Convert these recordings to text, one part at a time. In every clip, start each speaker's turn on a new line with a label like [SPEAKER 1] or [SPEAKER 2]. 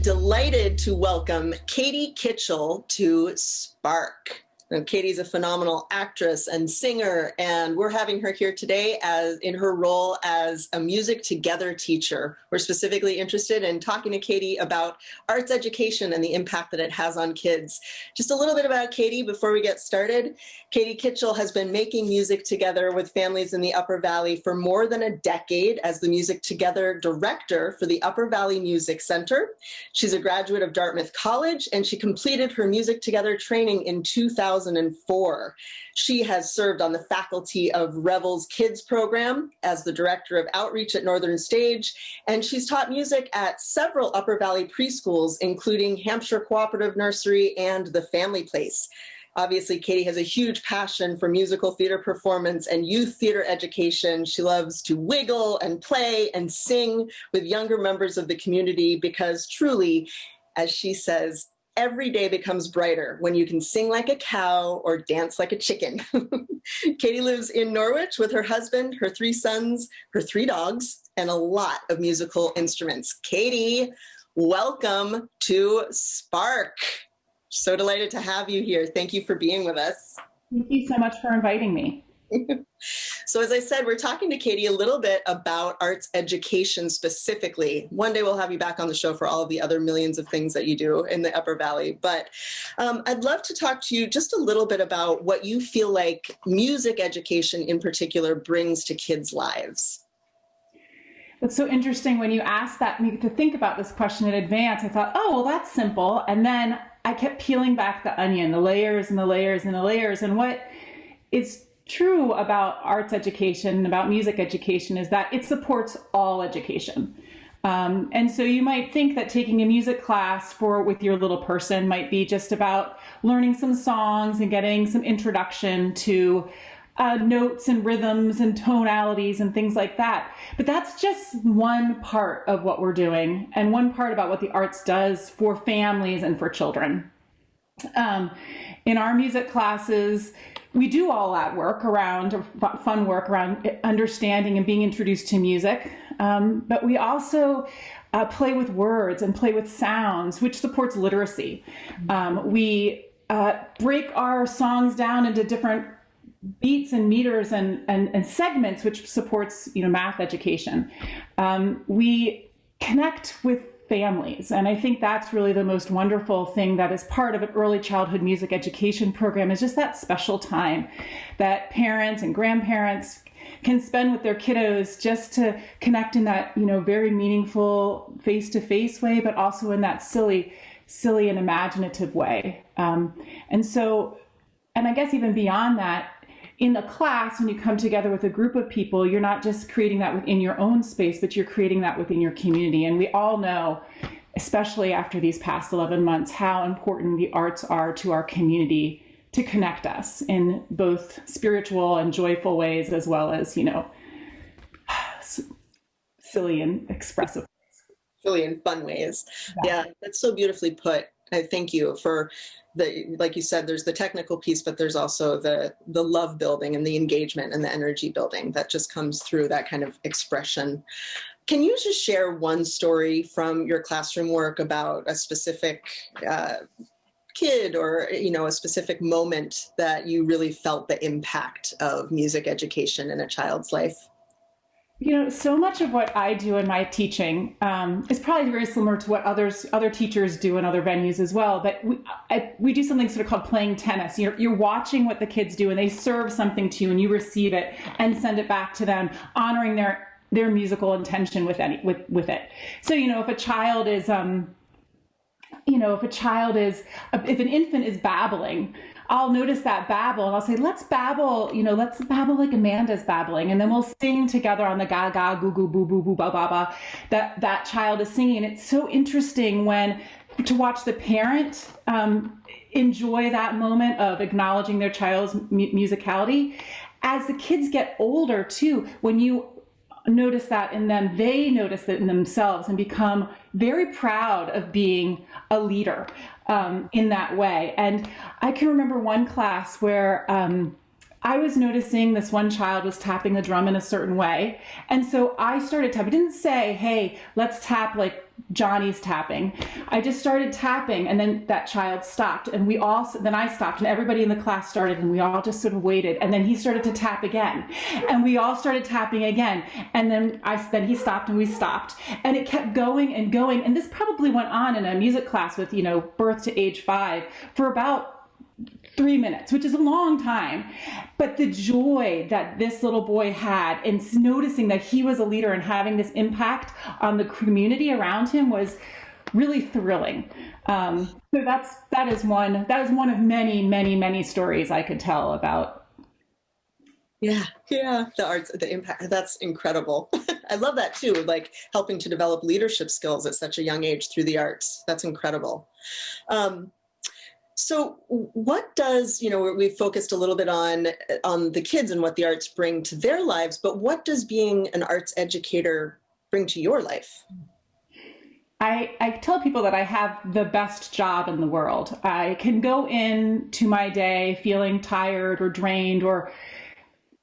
[SPEAKER 1] delighted to welcome Katie Kitchel to Spark. And Katie's a phenomenal actress and singer, and we're having her here today as in her role as a Music Together teacher. We're specifically interested in talking to Katie about arts education and the impact that it has on kids. Just a little bit about Katie before we get started. Katie Kitchel has been making music together with families in the Upper Valley for more than a decade as the Music Together director for the Upper Valley Music Center. She's a graduate of Dartmouth College, and she completed her Music Together training in 2004. She has served on the faculty of Revel's Kids program as the director of outreach at Northern Stage, and she's taught music at several Upper Valley preschools, including Hampshire Cooperative Nursery and the Family Place. Obviously, Katie has a huge passion for musical theater performance and youth theater education. She loves to wiggle and play and sing with younger members of the community because truly, as she says, every day becomes brighter when you can sing like a cow or dance like a chicken. Katie lives in Norwich with her husband, her 3 sons, her 3 dogs, and a lot of musical instruments. Katie, welcome to Spark. So delighted to have you here. Thank you for being with us.
[SPEAKER 2] Thank you so much for inviting me.
[SPEAKER 1] So as I said, we're talking to Katie a little bit about arts education specifically. One day we'll have you back on the show for all of the other millions of things that you do in the Upper Valley. But I'd love to talk to you just a little bit about what you feel like music education in particular brings to kids' lives.
[SPEAKER 2] It's so interesting when you asked that, me to think about this question in advance. I thought, oh, well, that's simple. And then I kept peeling back the onion, the layers and the layers and the layers. And what is true about arts education, about music education, is that it supports all education. And so you might think that taking a music class with your little person might be just about learning some songs and getting some introduction to notes and rhythms and tonalities and things like that. But that's just one part of what we're doing and one part about what the arts does for families and for children. In our music classes, we do all that work around, fun work around understanding and being introduced to music, but we also play with words and play with sounds, which supports literacy. We break our songs down into different beats and meters and segments, which supports math education. We connect with families. And I think that's really the most wonderful thing that is part of an early childhood music education program, is just that special time that parents and grandparents can spend with their kiddos just to connect in that, very meaningful face-to-face way, but also in that silly and imaginative way. And I guess even beyond that, in the class, when you come together with a group of people, you're not just creating that within your own space, but you're creating that within your community. And we all know, especially after these past 11 months, how important the arts are to our community to connect us in both spiritual and joyful ways, as well as, silly and expressive ways.
[SPEAKER 1] Silly and fun ways. Yeah, that's so beautifully put. I thank you for like you said, there's the technical piece, but there's also the love building and the engagement and the energy building that just comes through that kind of expression. Can you just share one story from your classroom work about a specific kid or, a specific moment that you really felt the impact of music education in a child's life?
[SPEAKER 2] So much of what I do in my teaching is probably very similar to what other teachers do in other venues as well. But we do something sort of called playing tennis. You're watching what the kids do, and they serve something to you, and you receive it and send it back to them, honoring their musical intention with it. So if a child is if an infant is babbling, I'll notice that babble and I'll say, let's babble like Amanda's babbling. And then we'll sing together on the ga ga goo goo boo boo boo ba ba ba that child is singing. And it's so interesting to watch the parent enjoy that moment of acknowledging their child's musicality. As the kids get older too, when you notice that in them, they notice it in themselves and become very proud of being a leader in that way. And I can remember one class where I was noticing this one child was tapping the drum in a certain way. And so I started tapping. I didn't say, hey, let's tap like Johnny's tapping. I just started tapping, and then that child stopped, and then I stopped, and everybody in the class started, and we all just sort of waited. And then he started to tap again, and we all started tapping again. And then he stopped, and we stopped, and it kept going and going. And this probably went on in a music class with, birth to age 5 for about 3 minutes, which is a long time. But the joy that this little boy had in noticing that he was a leader and having this impact on the community around him was really thrilling. So that is one of many, many, many stories I could tell about.
[SPEAKER 1] Yeah, the arts, the impact, that's incredible. I love that too, like helping to develop leadership skills at such a young age through the arts. That's incredible. So what does, we've focused a little bit on the kids and what the arts bring to their lives, but what does being an arts educator bring to your life?
[SPEAKER 2] I tell people that I have the best job in the world. I can go into my day feeling tired or drained or,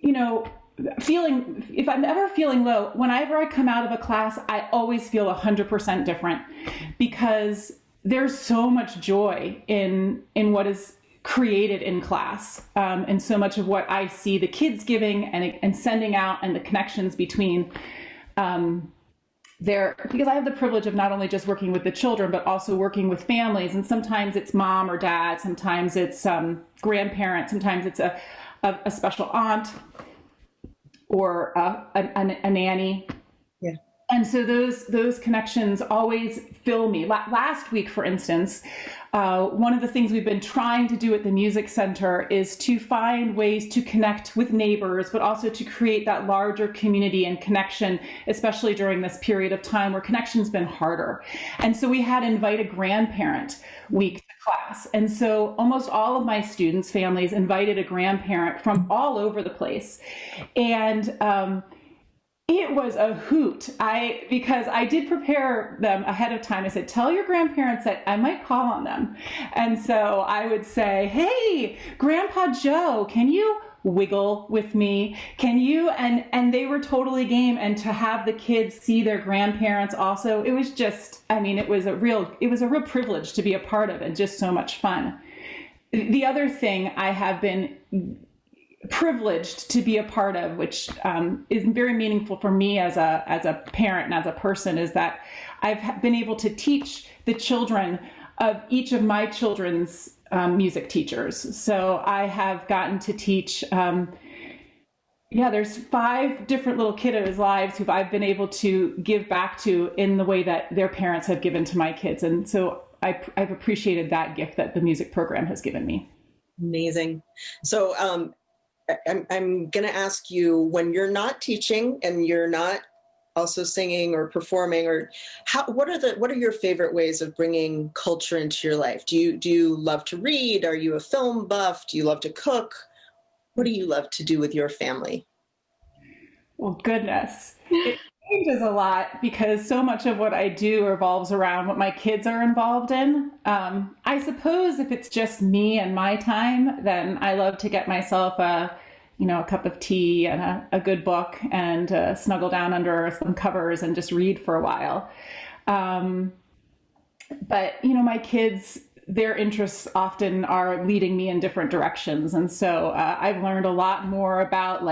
[SPEAKER 2] if I'm ever feeling low, whenever I come out of a class, I always feel 100% different, because there's so much joy in what is created in class, and so much of what I see the kids giving and sending out, and the connections between because I have the privilege of not only just working with the children, but also working with families. And sometimes it's mom or dad, sometimes it's grandparents, sometimes it's a special aunt or a nanny.
[SPEAKER 1] Yeah.
[SPEAKER 2] And so those connections always fill me. Last week, for instance, one of the things we've been trying to do at the music center is to find ways to connect with neighbors, but also to create that larger community and connection, especially during this period of time where connection's been harder. And so we had Invite a Grandparent week to class. And so almost all of my students' families invited a grandparent from all over the place. And it was a hoot. Because I did prepare them ahead of time. I said, tell your grandparents that I might call on them. And so I would say, hey, Grandpa Joe, can you wiggle with me? Can you? And they were totally game. And to have the kids see their grandparents also, it was just, it was a real privilege to be a part of, and just so much fun. The other thing I have been privileged to be a part of, which is very meaningful for me as a parent and as a person, is that I've been able to teach the children of each of my children's music teachers. So I have gotten to teach, there's 5 different little kiddos' lives who I've been able to give back to in the way that their parents have given to my kids. And so I've appreciated that gift that the music program has given me.
[SPEAKER 1] Amazing. So I'm going to ask you, when you're not teaching and you're not also singing or performing, or what are your favorite ways of bringing culture into your life? Do you love to read? Are you a film buff? Do you love to cook? What do you love to do with your family?
[SPEAKER 2] Well, goodness. It changes a lot, because so much of what I do revolves around what my kids are involved in. I suppose if it's just me and my time, then I love to get myself a cup of tea and a good book, and snuggle down under some covers and just read for a while. But my kids, their interests often are leading me in different directions. And so I've learned a lot more about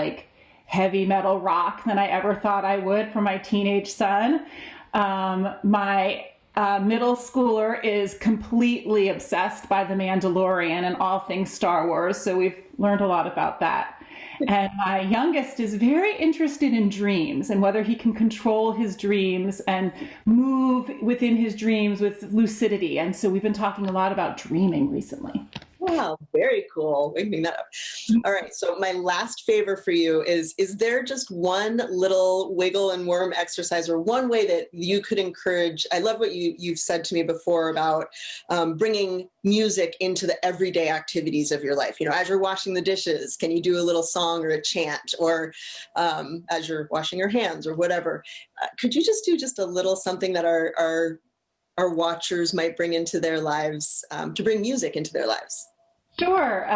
[SPEAKER 2] heavy metal rock than I ever thought I would from my teenage son. My middle schooler is completely obsessed by The Mandalorian and all things Star Wars. So we've learned a lot about that. And my youngest is very interested in dreams and whether he can control his dreams and move within his dreams with lucidity. And so we've been talking a lot about dreaming recently.
[SPEAKER 1] Wow, very cool. Waking that up. All right. So my last favor for you is there just one little wiggle and worm exercise, or one way that you could encourage? I love what you've said to me before about bringing music into the everyday activities of your life. As you're washing the dishes, can you do a little song or a chant, or as you're washing your hands or whatever? Could you just do just a little something that our watchers might bring into their lives, to bring music into their lives?
[SPEAKER 2] Sure.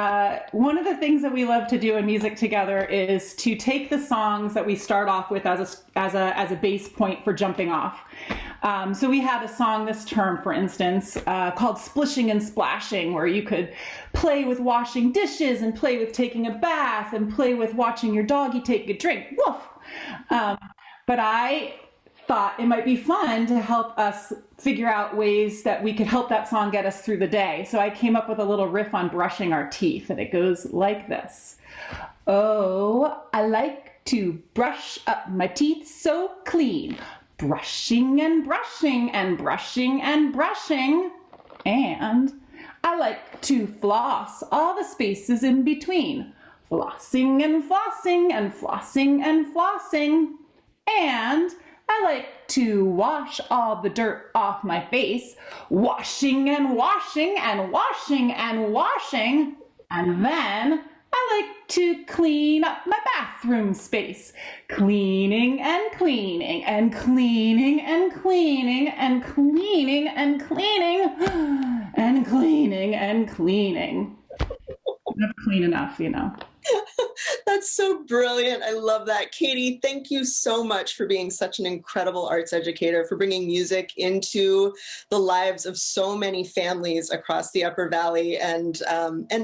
[SPEAKER 2] One of the things that we love to do in music together is to take the songs that we start off with as a base point for jumping off. So we had a song this term, for instance, called Splishing and Splashing, where you could play with washing dishes and play with taking a bath and play with watching your doggy take a drink. Woof! But I thought it might be fun to help us figure out ways that we could help that song get us through the day. So I came up with a little riff on brushing our teeth, and it goes like this. Oh, I like to brush up my teeth so clean. Brushing and brushing and brushing and brushing. And I like to floss all the spaces in between. Flossing and flossing and flossing and flossing. And I like to wash all the dirt off my face, washing and washing and washing and washing. And then I like to clean up my bathroom space, cleaning and cleaning and cleaning and cleaning and cleaning and cleaning and cleaning and cleaning. Not clean enough, you know.
[SPEAKER 1] That's so brilliant. I love that. Katie, thank you so much for being such an incredible arts educator, for bringing music into the lives of so many families across the Upper Valley, and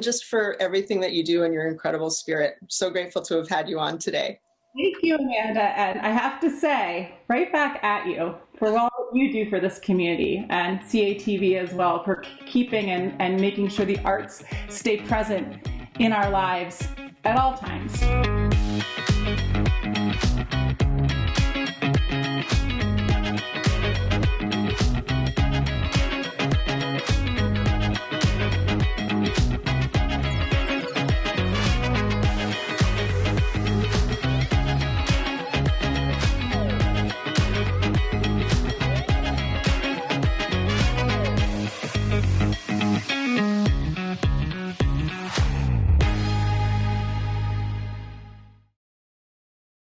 [SPEAKER 1] just for everything that you do in your incredible spirit. So grateful to have had you on today.
[SPEAKER 2] Thank you, Amanda. And I have to say, right back at you for all that you do for this community, and CATV as well, for keeping and making sure the arts stay present in our lives at all times.